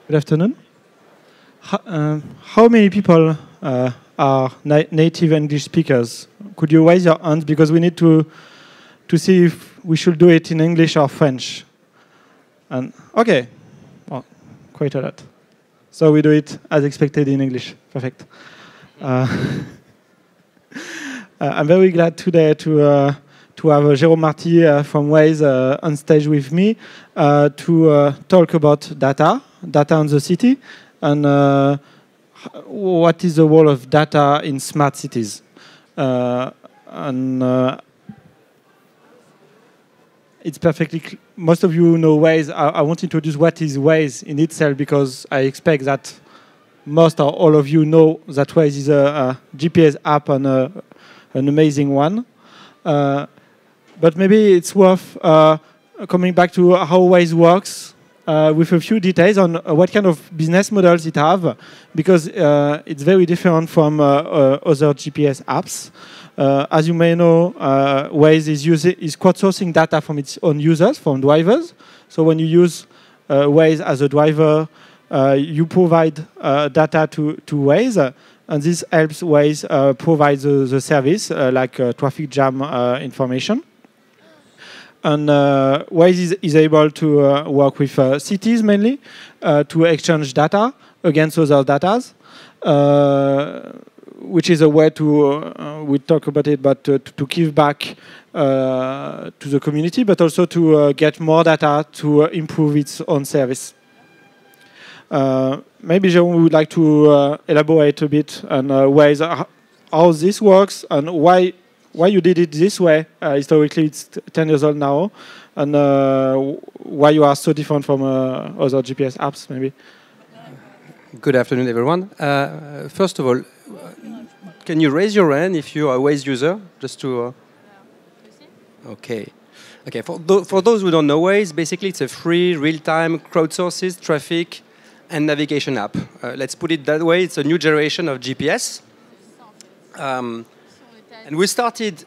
Good afternoon. How many people are native English speakers? Could you raise your hands, because we need to see if we should do it in English or French. And okay, well, quite a lot. So we do it as expected in English. Perfect. I'm very glad today to have Jérôme Marty from Waze on stage with me to talk about data on the city, and what is the role of data in smart cities. It's perfectly most of you know Waze. I won't introduce what is Waze in itself, because I expect that most or all of you know that Waze is a GPS app and an amazing one. But maybe it's worth coming back to how Waze works with a few details on what kind of business models it have, because it's very different from other GPS apps. As you may know, Waze is crowdsourcing data from its own users, from drivers. So when you use Waze as a driver, you provide data to Waze, and this helps Waze provide the service, like traffic jam information. And Waze is able to work with cities mainly to exchange data against other data, which is a way to, we talk about it, but to give back to the community, but also to get more data to improve its own service. Maybe Jérôme would like to elaborate a bit on Waze, how this works, and why you did it this way. Historically, it's 10 years old now, and why you are so different from other GPS apps, maybe. Good afternoon, everyone. First of all, can you raise your hand if you are a Waze user? Just to. Okay. Okay. For those who don't know Waze, basically it's a free, real-time, crowdsourced traffic and navigation app. Let's put it that way. It's a new generation of GPS. And we started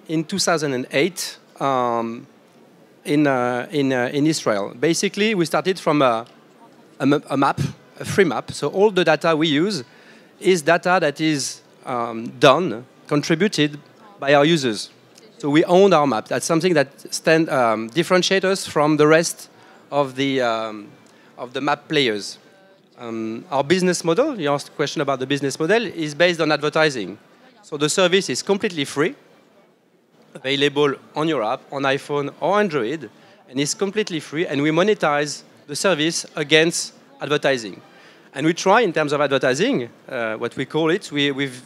in 2008 in Israel. Basically, we started from a map, a free map. So all the data we use is data that is contributed by our users. So we own our map. That's something that differentiates us from the rest of the map players. Our business model, you asked a question about the business model, is based on advertising. So the service is completely free, available on your app, on iPhone or Android, and it's completely free, and we monetize the service against advertising. And we try, in terms of advertising, what we call it, we've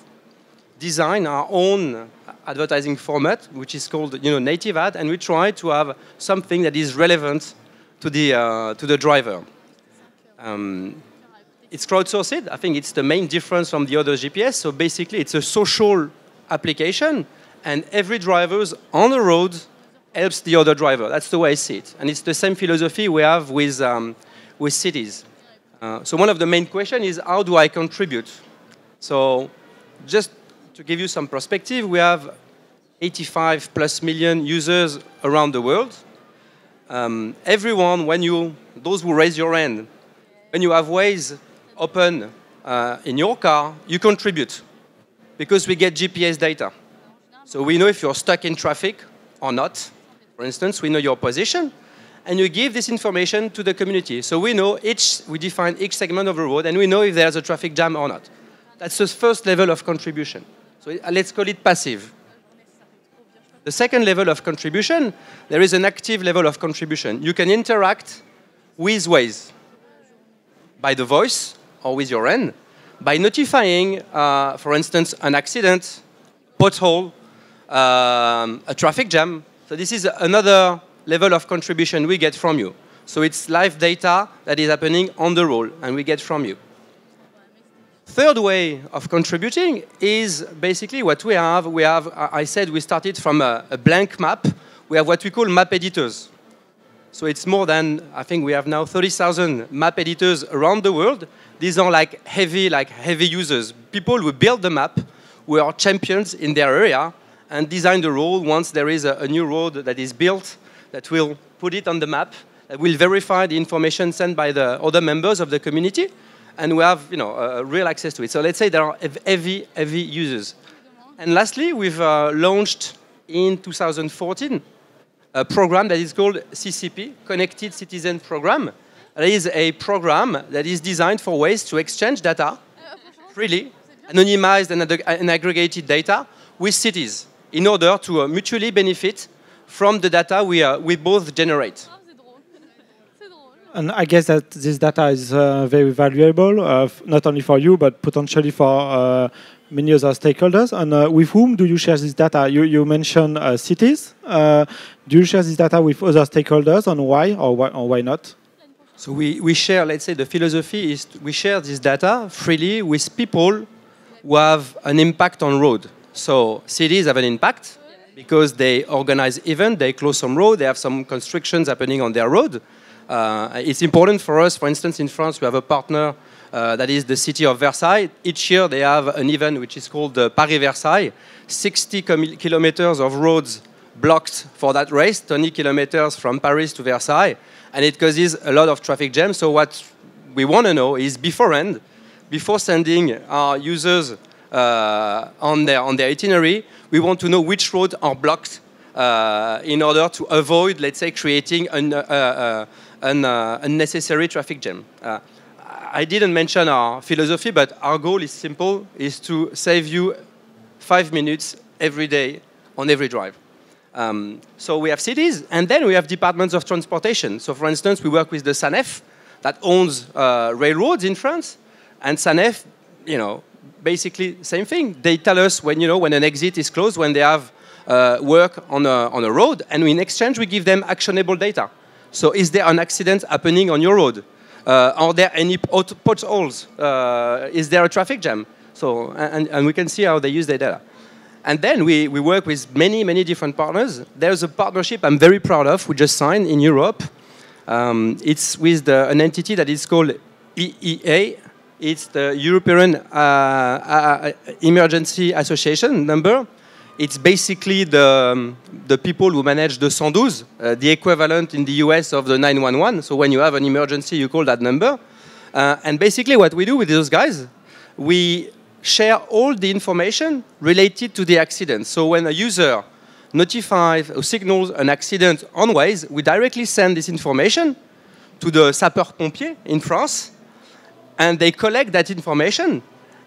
designed our own advertising format, which is called native ad, and we try to have something that is relevant to the driver. It's crowdsourced. I think it's the main difference from the other GPS. So basically, it's a social application, and every driver on the road helps the other driver. That's the way I see it. And it's the same philosophy we have with cities. So one of the main questions is, how do I contribute? So just to give you some perspective, we have 85 plus million users around the world. Everyone, those who raise your hand, when you have Waze open in your car, you contribute, because we get GPS data. So we know if you're stuck in traffic or not. For instance, we know your position, and you give this information to the community. So we define each segment of the road, and we know if there's a traffic jam or not. That's the first level of contribution. So let's call it passive. The second level of contribution, there is an active level of contribution. You can interact with Waze by the voice or with your hand, by notifying, for instance, an accident, pothole, a traffic jam. So this is another level of contribution we get from you. So it's live data that is happening on the road, and we get from you. Third way of contributing is basically what we have. I said we started from a blank map. We have what we call map editors. So it's more than, I think we have now 30,000 map editors around the world. These are like heavy users, people who build the map, who are champions in their area, and design the road once there is a new road that is built, that will put it on the map that will verify the information sent by the other members of the community, and we have real access to it. So let's say there are heavy users. And lastly, we've launched in 2014 a program that is called CCP, Connected Citizen Program. It is a program that is designed for ways to exchange data freely, anonymized and aggregated data with cities in order to mutually benefit from the data we both generate. And I guess that this data is very valuable, not only for you, but potentially for many other stakeholders. And with whom do you share this data? You mentioned cities. Do you share this data with other stakeholders, and why, or why not? So we share, let's say the philosophy is we share this data freely with people who have an impact on road. So cities have an impact because they organize events, they close some road, they have some constrictions happening on their road. It's important for us, for instance, in France, we have a partner that is the city of Versailles. Each year they have an event which is called Paris-Versailles. 60 kilometers of roads blocked for that race, 20 kilometers from Paris to Versailles, and it causes a lot of traffic jams. So what we want to know is beforehand, before sending our users on their itinerary, we want to know which roads are blocked in order to avoid, let's say, creating an unnecessary traffic jam. I didn't mention our philosophy, but our goal is simple, is to save you 5 minutes every day on every drive. So we have cities, and then we have departments of transportation. So for instance, we work with the SANEF that owns railroads in France, and SANEF, basically same thing. They tell us when an exit is closed, when they have work on a road, and in exchange we give them actionable data. So is there an accident happening on your road? Are there any potholes? Is there a traffic jam? So and we can see how they use their data. And then we work with many different partners. There's a partnership I'm very proud of, we just signed in Europe. It's with an entity that is called EEA. It's the European Emergency Association number. It's basically the people who manage the 112, the equivalent in the US of the 911. So when you have an emergency, you call that number. And basically what we do with those guys, we share all the information related to the accident. So when a user notifies or signals an accident on Waze, we directly send this information to the sapeurs-pompiers in France, and they collect that information,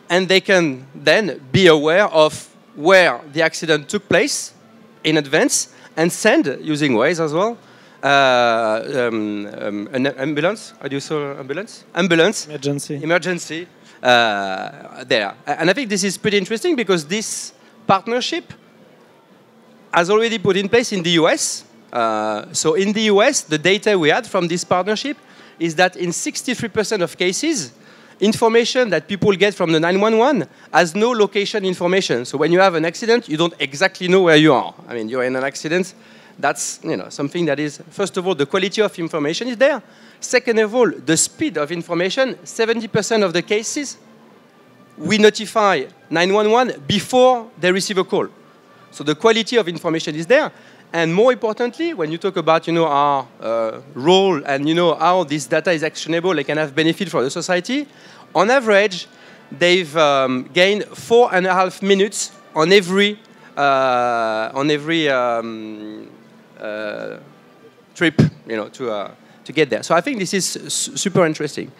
and they can then be aware of where the accident took place in advance and send, using Waze as well, an ambulance. How do you say ambulance? Ambulance. Emergency. There. And I think this is pretty interesting because this partnership has already put in place in the US. So in the US, the data we had from this partnership is that in 63% of cases, information that people get from the 911 has no location information. So when you have an accident, you don't exactly know where you are. I mean, you're in an accident. That's something that is, first of all, the quality of information is there. Second of all, the speed of information. 70% of the cases, we notify 911 before they receive a call. So the quality of information is there. And more importantly, when you talk about our role and how this data is actionable, they can have benefit for the society. On average, they've gained 4.5 minutes on every trip, to get there. So I think this is super interesting.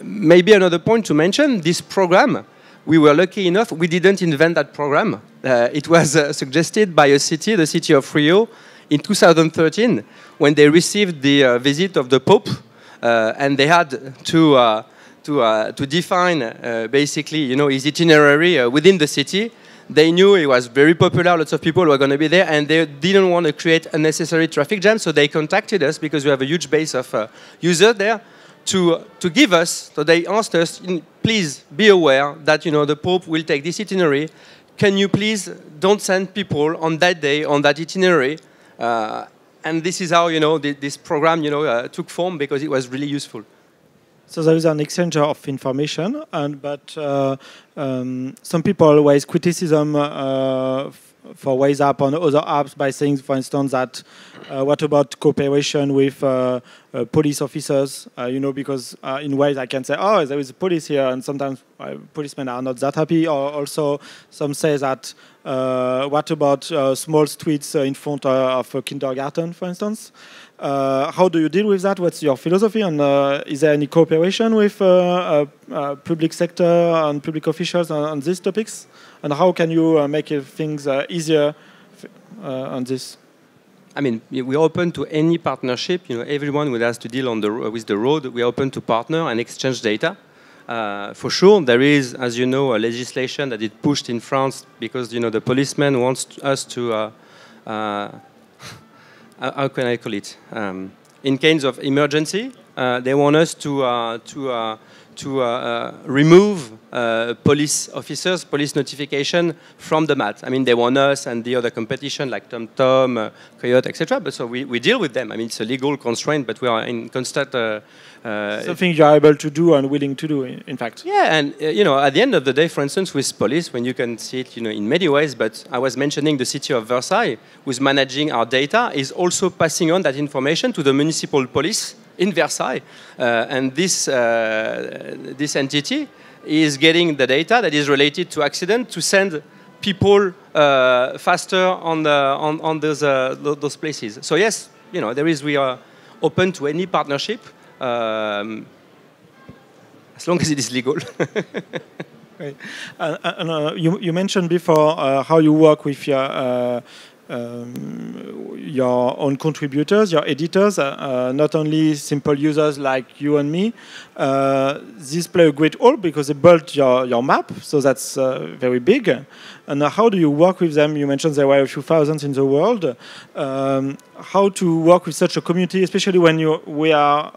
Maybe another point to mention: this program, we were lucky enough, we didn't invent that program. It was suggested by a city, the city of Rio, in 2013, when they received the visit of the Pope, and they had to define basically, his itinerary within the city. They knew it was very popular, lots of people were going to be there, and they didn't want to create unnecessary traffic jams, so they contacted us because we have a huge base of users there to give us, so they asked us, please be aware that the Pope will take this itinerary. Can you please don't send people on that day, on that itinerary? And this is how this program took form, because it was really useful. So there is an exchange of information, but some people raise criticism for Waze app on other apps by saying, for instance, that what about cooperation with police officers? Because in Waze I can say, oh, there is a police here, and sometimes policemen are not that happy. Or also, some say that what about small streets in front of a kindergarten, for instance? How do you deal with that? What's your philosophy? And is there any cooperation with public sector and public officials on these topics? And how can you make things easier on this? I mean, we're open to any partnership. Everyone who has to deal with the road, we're open to partner and exchange data. For sure, there is, as you know, a legislation that is pushed in France because the policeman wants us to. How can I call it? In case of emergency, they want us to remove police officers, police notification from the map. I mean, they want us and the other competition like TomTom, Coyote, etc. But so we deal with them. I mean, it's a legal constraint, but we are in constant. Something you are able to do and willing to do, in fact. Yeah, and at the end of the day, for instance, with police, when you can see it, in many ways. But I was mentioning the city of Versailles, who's managing our data, is also passing on that information to the municipal police in Versailles, and this entity is getting the data that is related to accident to send people faster on those places. So yes, we are open to any partnership as long as it is legal. Right. You mentioned before how you work with your own contributors, your editors, not only simple users like you and me. These play a great role because they built your map, so that's very big. And how do you work with them? You mentioned there were a few thousands in the world. How to work with such a community, especially when you are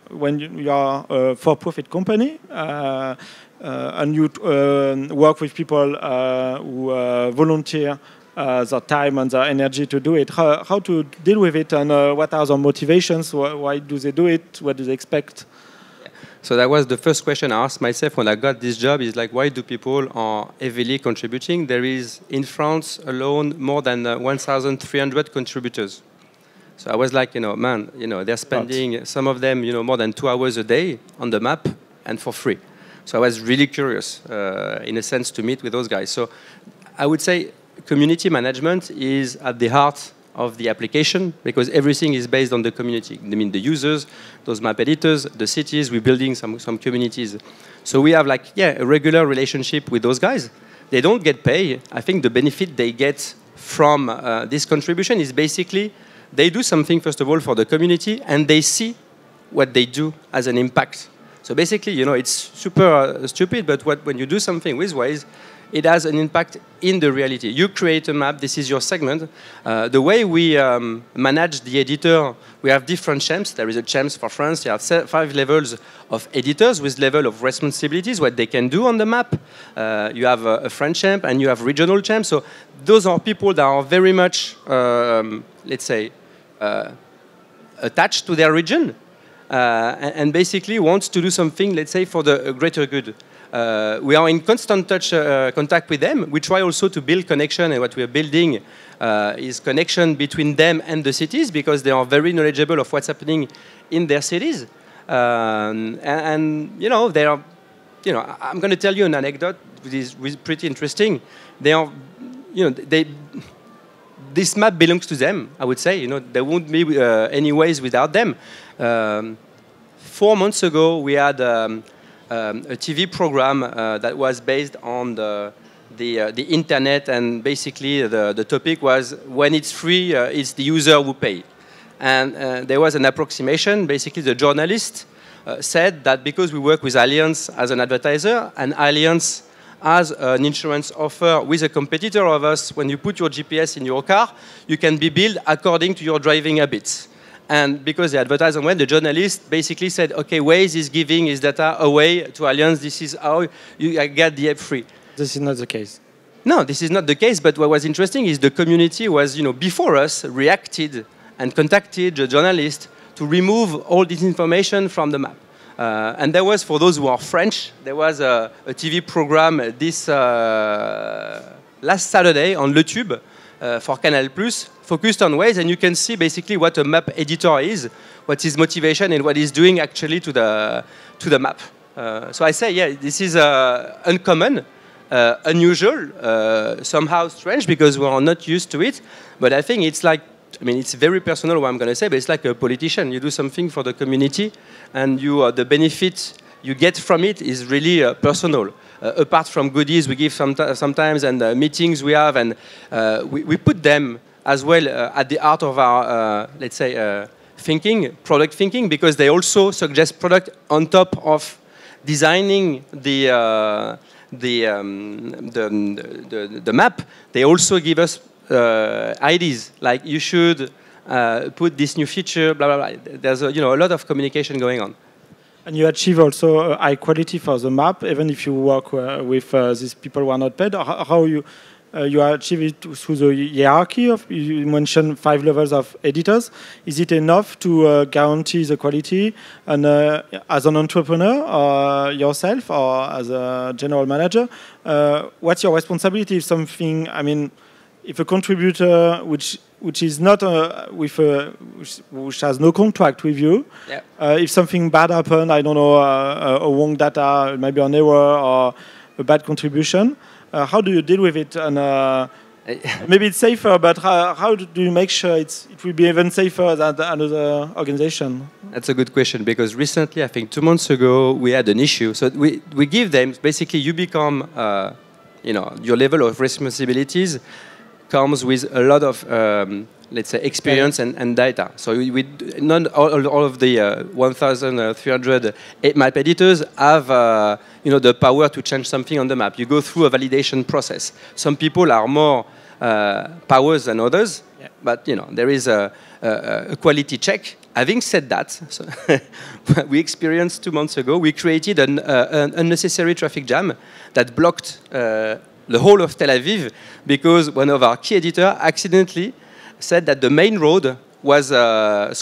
a for-profit company and you work with people who volunteer their time and their energy to do it. How to deal with it, and what are their motivations? Why do they do it? What do they expect? So that was the first question I asked myself when I got this job, is like, why do people are heavily contributing? There is, in France alone, more than 1,300 contributors. So I was like, they're spending, some of them, more than 2 hours a day on the map and for free. So I was really curious, in a sense, to meet with those guys. So I would say community management is at the heart of the application because everything is based on the community. I mean, the users, those map editors, the cities, we're building some communities. So we have a regular relationship with those guys. They don't get paid. I think the benefit they get from this contribution is basically they do something, first of all, for the community, and they see what they do as an impact. So basically, it's super stupid, but when you do something with Waze, it has an impact in the reality. You create a map, this is your segment. The way we manage the editor, we have different champs. There is a champs for France. You have 5 levels of editors with level of responsibilities, what they can do on the map. You have a French champ and you have regional champs. So those are people that are very much, let's say, attached to their region and basically want to do something, let's say, for the greater good. We are in constant contact with them. We try also to build connection, and what we are building is connection between them and the cities because they are very knowledgeable of what's happening in their cities. They are, I'm going to tell you an anecdote which is pretty interesting. They are, this map belongs to them, I would say. There won't be any ways without them. 4 months ago, we had a TV program that was based on the internet, and basically the topic was when it's free, it's the user who pay. And there was an approximation. Basically, the journalist said that because we work with Allianz as an advertiser, and Allianz has an insurance offer with a competitor of us, when you put your GPS in your car, you can be billed according to your driving habits. And because the advertiser went, the journalist basically said, okay, Waze is giving his data away to Allianz. This is how you get the app free. This is not the case. No, this is not the case. But what was interesting is the community was, before us, reacted and contacted the journalist to remove all this information from the map. And there was, for those who are French, there was a TV program this last Saturday on Le Tube for Canal+, focused on Waze, and you can see basically what a map editor is, what his motivation, and what he's doing actually to the map. So I say, yeah, this is uncommon, unusual, somehow strange because we are not used to it. But I think it's like, I mean, it's very personal what I'm going to say, but it's like a politician. You do something for the community, and the benefit you get from it is really personal. Apart from goodies we give sometimes and meetings we have, and we put them as well at the heart of our, let's say, thinking, product thinking, because they also suggest product on top of designing the map. They also give us ideas like you should put this new feature, blah blah blah. There's a lot of communication going on. And you achieve also high quality for the map, even if you work with these people who are not paid. How you achieve it through the hierarchy of? You mentioned 5 levels of editors. Is it enough to guarantee the quality? And as an entrepreneur, or yourself, or as a general manager, what's your responsibility if something? I mean, if a contributor which is not which has no contract with you, yeah. If something bad happened, I don't know, a wrong data, maybe an error or a bad contribution, how do you deal with it? And maybe it's safer, but how do you make sure it will be even safer than another organization? That's a good question, because recently, I think 2 months ago, we had an issue. So we give them, basically you become, your level of responsibilities comes with a lot of, let's say, experience and data. So not all of the 1,300 map editors have, the power to change something on the map. You go through a validation process. Some people are more powers than others, yeah. But there is a quality check. Having said that, so we experienced 2 months ago, we created an unnecessary traffic jam that blocked the whole of Tel Aviv, because one of our key editors accidentally said that the main road was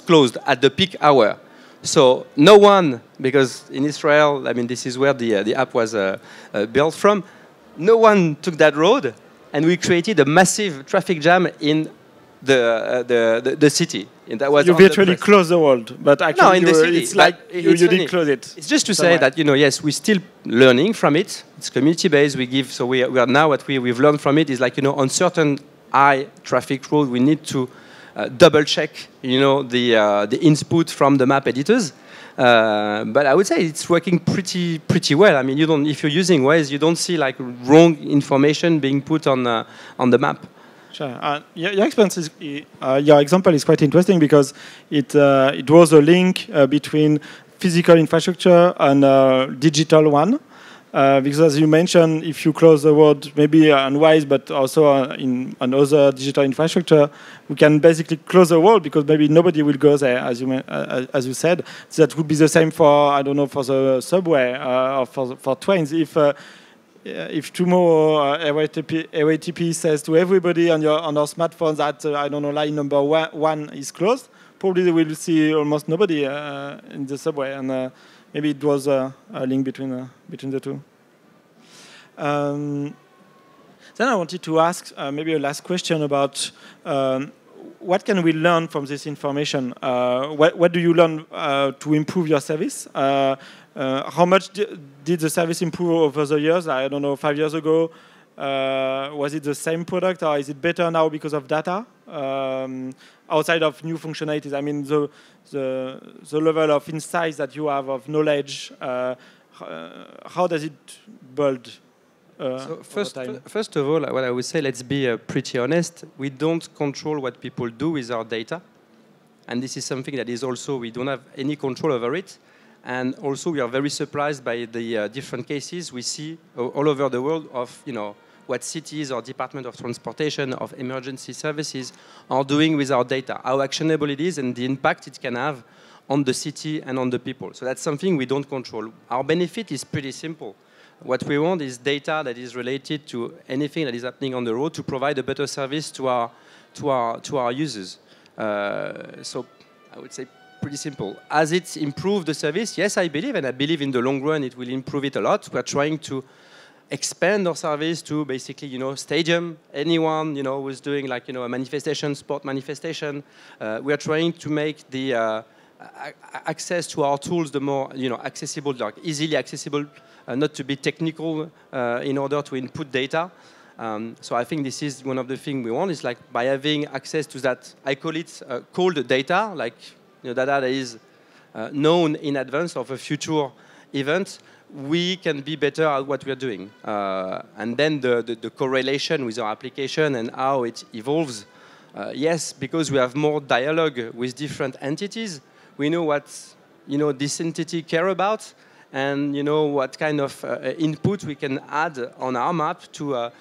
closed at the peak hour. So no one, because in Israel, I mean, this is where the app was built from, no one took that road, and we created a massive traffic jam in the city. And that was you virtually closed the world, but actually no, in the city, it's like you didn't close it. It's just to say that yes, we're still learning from it. It's community-based. We give, so we are now what we've learned from it is like on certain high traffic road we need to double check the input from the map editors. But I would say it's working pretty well. I mean, if you're using Waze, you don't see like wrong information being put on the map. Sure. Your example is quite interesting because it was a link between physical infrastructure and digital one. Because as you mentioned, if you close the road, maybe on Waze, but also on other digital infrastructure, we can basically close the road because maybe nobody will go there, as you said. So that would be the same for, I don't know, for the subway or for trains. If tomorrow RATP says to everybody on our smartphone that I don't know, line number one is closed, probably they will see almost nobody in the subway, and maybe it was a link between the two. Then I wanted to ask maybe a last question about what can we learn from this information? What do you learn to improve your service? How much did the service improve over the years? I don't know, 5 years ago, was it the same product, or is it better now because of data? Outside of new functionalities, I mean, the level of insights that you have, of knowledge, how does it build? So first of all, what I would say, let's be pretty honest. We don't control what people do with our data. And this is something that is also, we don't have any control over it. And also, we are very surprised by the different cases we see all over the world of, what cities or Department of Transportation, of emergency services are doing with our data, how actionable it is, and the impact it can have on the city and on the people. So that's something we don't control. Our benefit is pretty simple. What we want is data that is related to anything that is happening on the road to provide a better service to our users. So I would say pretty simple. Has it improved the service? Yes, I believe, and I believe in the long run it will improve it a lot. We're trying to expand our service to basically, stadium. Anyone, who's doing like, a manifestation, sport manifestation. We are trying to make the access to our tools the more, accessible, like easily accessible, not to be technical in order to input data. So I think this is one of the things we want, is like by having access to that, I call it cold data, like data that is known in advance of a future event, we can be better at what we are doing. And then the correlation with our application and how it evolves, yes, because we have more dialogue with different entities, we know what this entity care about, and what kind of input we can add on our map to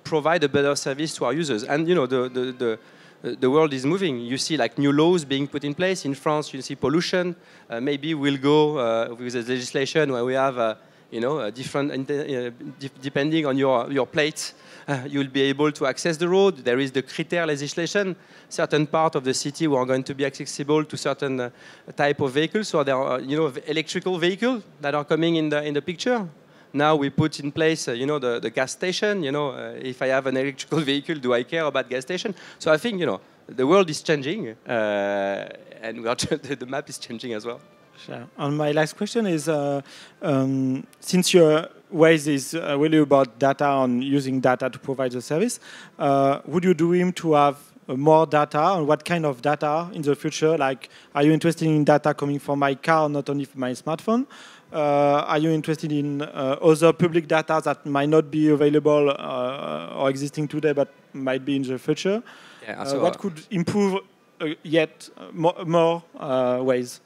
provide a better service to our users. And the world is moving. You see like new laws being put in place. In France, you see pollution. Maybe we'll go with a legislation where we have different, depending on your plate, you'll be able to access the road. There is the critère legislation. Certain part of the city were going to be accessible to certain type of vehicles. So there are, electrical vehicles that are coming in the picture. Now we put in place, the gas station. If I have an electrical vehicle, do I care about gas station? So I think, the world is changing, and the map is changing as well. Sure. And my last question is, since your Waze is really about data and using data to provide the service, would you dream to have more data, and what kind of data in the future? Like, are you interested in data coming from my car, not only from my smartphone? Are you interested in other public data that might not be available or existing today, but might be in the future? Yeah, so, what could improve yet more ways?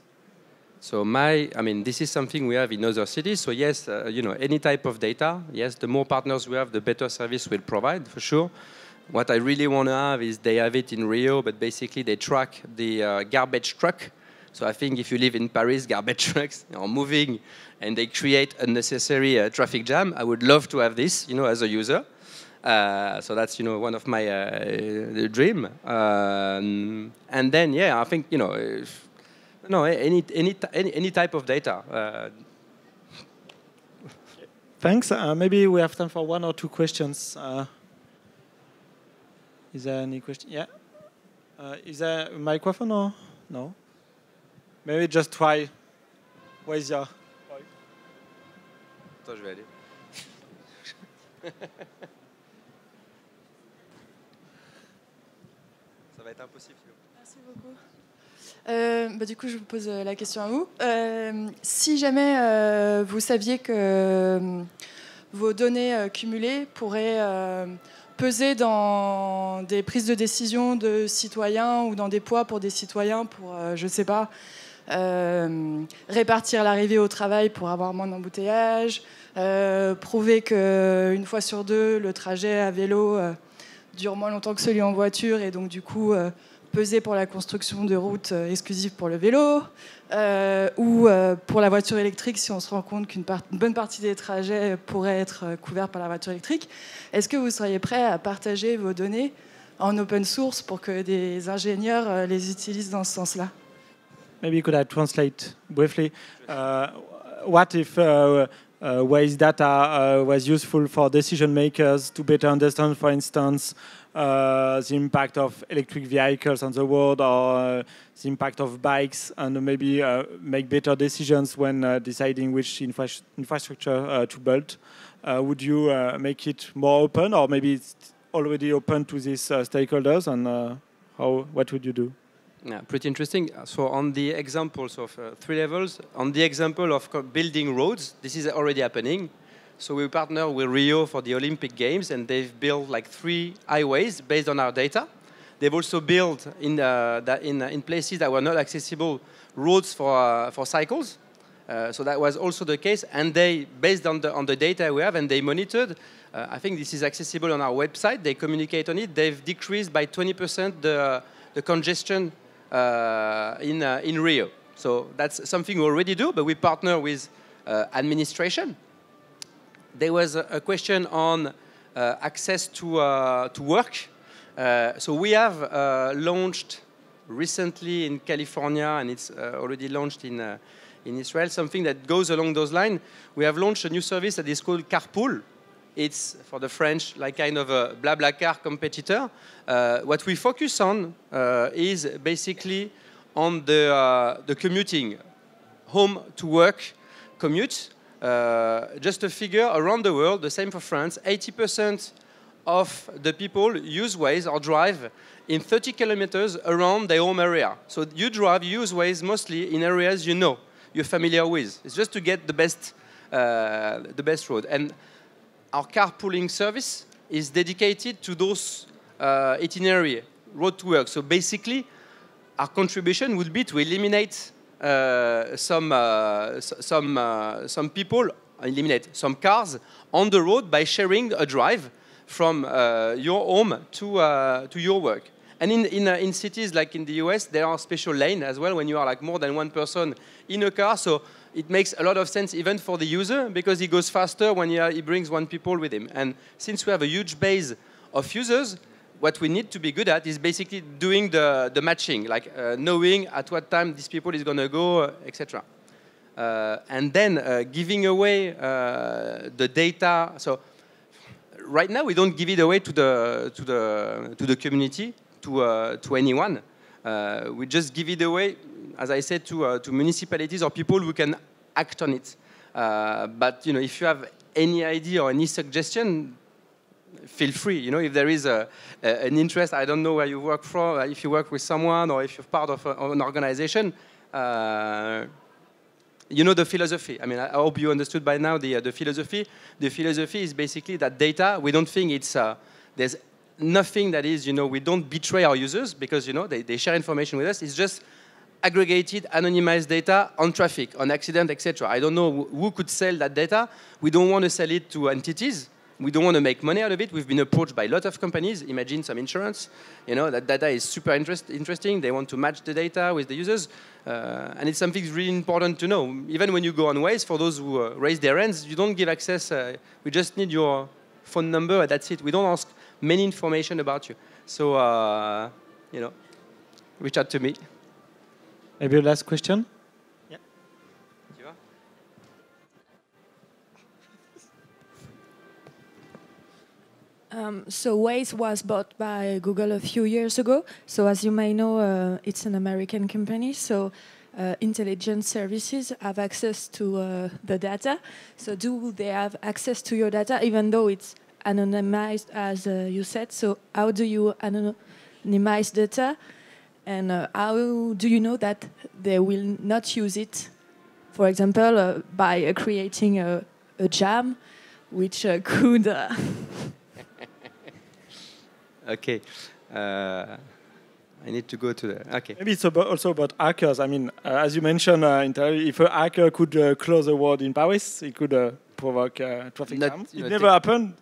So this is something we have in other cities. So yes, any type of data. Yes, the more partners we have, the better service we'll provide, for sure. What I really want to have is they have it in Rio, but basically they track the garbage truck. So I think if you live in Paris, garbage trucks are moving and they create unnecessary traffic jam. I would love to have this, as a user. So that's, one of my dream. And then, yeah, I think, any type of data. Thanks. Maybe we have time for one or two questions. Is there any question? Yeah. Is there a microphone or no? Maybe just try. Where's your? Attends, je vais aller. Ça va être impossible. Merci beaucoup. Du coup, je vous pose la question à vous. Si jamais vous saviez que vos données cumulées pourraient peser dans des prises de décision de citoyens ou dans des poids pour des citoyens pour, je ne sais pas, répartir l'arrivée au travail pour avoir moins d'embouteillages, prouver qu'une fois sur deux, le trajet à vélo dure moins longtemps que celui en voiture et donc du coup peser pour la construction de routes exclusives pour le vélo, ou pour la voiture électrique si on se rend compte qu'une bonne partie des trajets pourrait être couverte par la voiture électrique. Est-ce que vous seriez prêt à partager vos données en open source pour que des ingénieurs les utilisent dans ce sens-là? Maybe could I translate briefly? What if Waze data was useful for decision makers to better understand, for instance, the impact of electric vehicles on the road, or the impact of bikes, and maybe make better decisions when deciding which infrastructure to build? Would you make it more open, or maybe it's already open to these stakeholders, and what would you do? Yeah, pretty interesting. So on the examples of 3 levels, on the example of building roads, this is already happening. So we partner with Rio for the Olympic Games, and they've built like 3 highways based on our data. They've also built in places that were not accessible roads for cycles. So that was also the case, and they, based on the data we have, and they monitored. I think this is accessible on our website. They communicate on it. They've decreased by 20% the congestion in Rio. So that's something we already do, but we partner with administration. There was a question on access to work. So we have launched recently in California, and it's already launched in in Israel, something that goes along those lines. We have launched a new service that is called Carpool. It's, for the French, like kind of a BlaBlaCar competitor. What we focus on is basically on the commuting, home to work commute. Just a figure around the world, the same for France, 80% of the people use Waze or drive in 30 kilometers around their home area. So you drive, you use Waze mostly in areas you know, you're familiar with. It's just to get the best road. And our carpooling service is dedicated to those itinerary, road to work. So basically, our contribution would be to eliminate some people, eliminate some cars on the road by sharing a drive from your home to your work. And in cities like in the US, there are special lanes as well when you are like more than one person in a car. So it makes a lot of sense even for the user because he goes faster when he brings one people with him. And since we have a huge base of users, what we need to be good at is basically doing the matching, like knowing at what time this people is going to go, etc. And then giving away the data. So right now we don't give it away to the community, to anyone. We just give it away, as I said, to municipalities or people who can act on it. But if you have any idea or any suggestion, feel free. If there is an interest, I don't know where you work from, if you work with someone or if you're part of an organization. You know the philosophy. I mean, I hope you understood by now the philosophy. The philosophy is basically that data, we don't think it's, there's nothing that is, we don't betray our users because, they share information with us. It's just aggregated, anonymized data on traffic, on accident, etc. I don't know who could sell that data. We don't want to sell it to entities. We don't want to make money out of it. We've been approached by a lot of companies. Imagine some insurance. That data is super interesting. They want to match the data with the users. And it's something really important to know. Even when you go on Waze, for those who raise their hands, you don't give access. We just need your phone number, and that's it. We don't ask many information about you. So, reach out to me. Maybe a last question? Yeah. So Waze was bought by Google a few years ago. So as you may know, it's an American company. So intelligence services have access to the data. So do they have access to your data, even though it's anonymized, as you said? So how do you anonymize data? And how do you know that they will not use it, for example, by creating a jam, which could... Okay. I need to go to the... Okay. Maybe it's also about hackers. I mean, as you mentioned, if a hacker could close a word in Paris, it could provoke traffic jams. It never happened.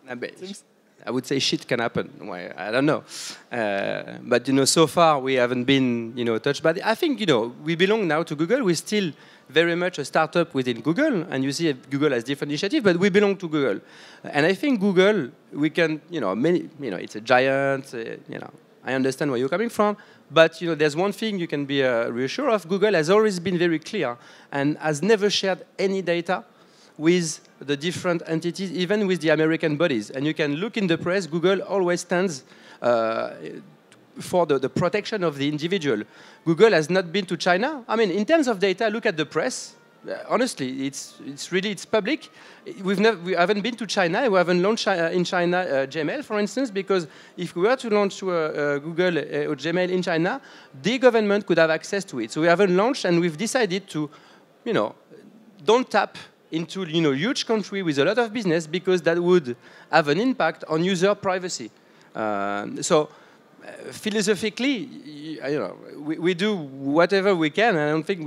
I would say shit can happen. Well, I don't know. But, so far we haven't been, touched by it. I think, we belong now to Google. We're still very much a startup within Google. And you see Google has different initiatives, but we belong to Google. And I think Google, we can, it's a giant, I understand where you're coming from. But, there's one thing you can be reassured of. Google has always been very clear and has never shared any data with the different entities, even with the American bodies. And you can look in the press, Google always stands for the protection of the individual. Google has not been to China. I mean, in terms of data, look at the press. Honestly, it's public. We haven't been to China. We haven't launched in China Gmail, for instance, because if we were to launch Google or Gmail in China, the government could have access to it. So we haven't launched, and we've decided to, don't tap into huge country with a lot of business because that would have an impact on user privacy. Philosophically, we do whatever we can. And I don't think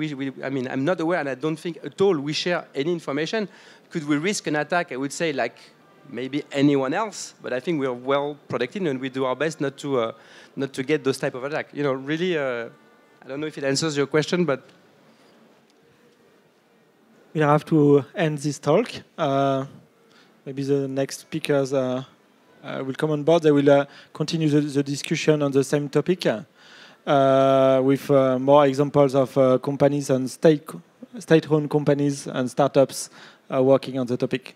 I'm not aware, and I don't think at all we share any information. Could we risk an attack? I would say like maybe anyone else, but I think we are well protected and we do our best not to get those type of attack. Really, I don't know if it answers your question, but. We have to end this talk. Maybe the next speakers will come on board. They will continue the discussion on the same topic with more examples of companies and state-owned companies and startups working on the topic.